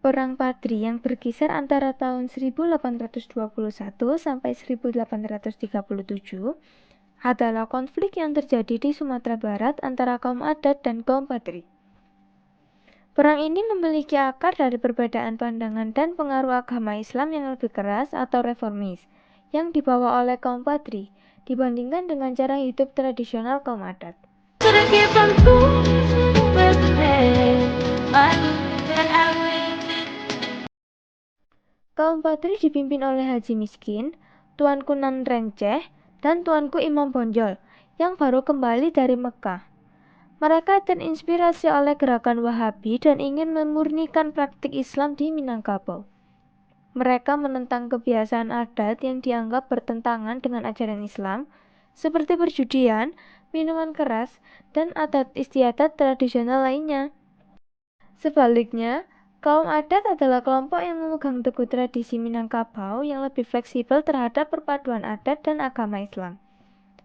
Perang Padri yang berkisar antara tahun 1821 sampai 1837 adalah konflik yang terjadi di Sumatera Barat antara kaum adat dan kaum Padri. Perang ini memiliki akar dari perbedaan pandangan dan pengaruh agama Islam yang lebih keras atau reformis yang dibawa oleh kaum Padri dibandingkan dengan cara hidup tradisional kaum adat. Kaum Padri dipimpin oleh Haji Miskin, Tuanku Nan Renceh, dan Tuanku Imam Bonjol yang baru kembali dari Mekah. Mereka terinspirasi oleh gerakan Wahabi dan ingin memurnikan praktik Islam di Minangkabau. Mereka menentang kebiasaan adat yang dianggap bertentangan dengan ajaran Islam, seperti perjudian, minuman keras, dan adat istiadat tradisional lainnya. Sebaliknya, kaum adat adalah kelompok yang memegang teguh tradisi Minangkabau yang lebih fleksibel terhadap perpaduan adat dan agama Islam.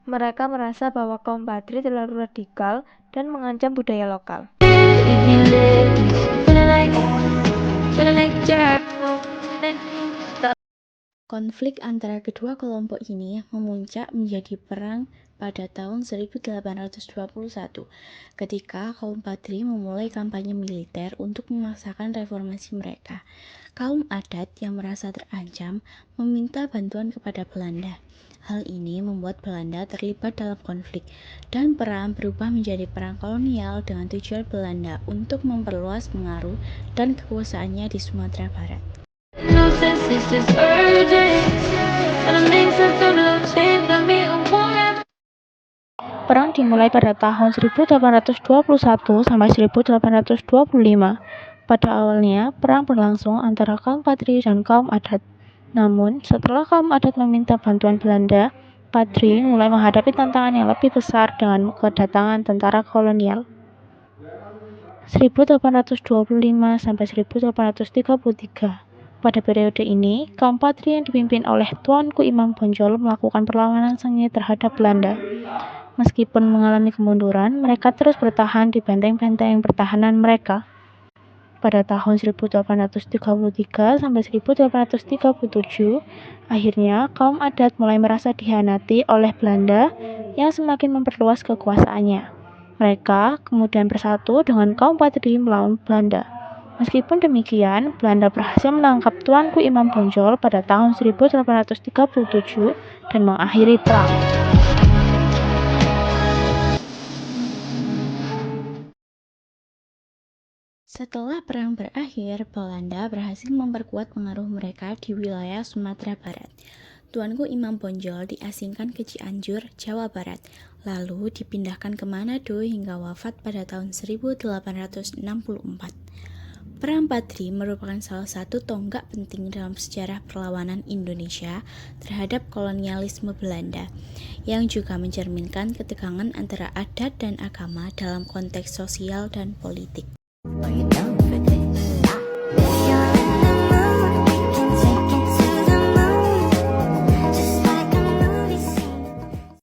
Mereka merasa bahwa kaum Padri terlalu radikal dan mengancam budaya lokal. Konflik antara kedua kelompok ini memuncak menjadi perang pada tahun 1821 ketika kaum Padri memulai kampanye militer untuk memaksakan reformasi mereka. Kaum adat yang merasa terancam meminta bantuan kepada Belanda. Hal ini membuat Belanda terlibat dalam konflik dan perang berubah menjadi perang kolonial dengan tujuan Belanda untuk memperluas pengaruh dan kekuasaannya di Sumatera Barat. Perang dimulai pada tahun 1821 sampai 1825. Pada awalnya, perang berlangsung antara kaum Padri dan kaum adat. Namun, setelah kaum adat meminta bantuan Belanda, Padri mulai menghadapi tantangan yang lebih besar dengan kedatangan tentara kolonial. 1825 sampai 1833. Pada periode ini, kaum Padri yang dipimpin oleh Tuanku Imam Bonjol melakukan perlawanan sengit terhadap Belanda. Meskipun mengalami kemunduran, mereka terus bertahan di benteng-benteng pertahanan mereka. Pada tahun 1833 sampai 1837, akhirnya kaum adat mulai merasa dikhianati oleh Belanda yang semakin memperluas kekuasaannya. Mereka kemudian bersatu dengan kaum Padri melawan Belanda. Meskipun demikian, Belanda berhasil menangkap Tuanku Imam Bonjol pada tahun 1837 dan mengakhiri perang. Setelah perang berakhir, Belanda berhasil memperkuat pengaruh mereka di wilayah Sumatera Barat. Tuanku Imam Bonjol diasingkan ke Cianjur, Jawa Barat, lalu dipindahkan ke Manado hingga wafat pada tahun 1864. Perang Padri merupakan salah satu tonggak penting dalam sejarah perlawanan Indonesia terhadap kolonialisme Belanda, yang juga mencerminkan ketegangan antara adat dan agama dalam konteks sosial dan politik.